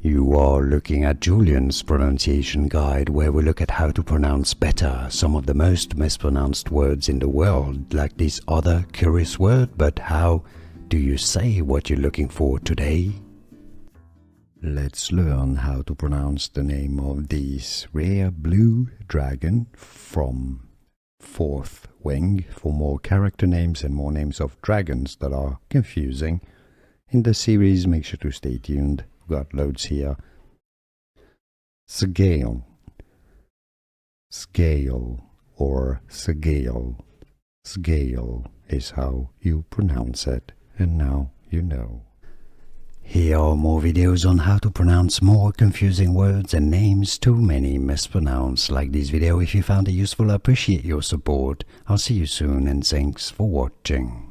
You are looking at Julian's pronunciation guide, where we look at how to pronounce better some of the most mispronounced words in the world, like this other curious word. But how do you say what you're looking for today? Let's learn how to pronounce the name of this rare blue dragon from Fourth Wing. For more character names and more names of dragons that are confusing in the series, make sure to stay tuned. We've got loads here. Sgaeyl, Sgaeyl or Sgaeyl. Sgaeyl is how you pronounce it, and now you know. Here are more videos on how to pronounce more confusing words and names too many mispronounced. Like this video if you found it useful. I appreciate your support. I'll see you soon, and thanks for watching.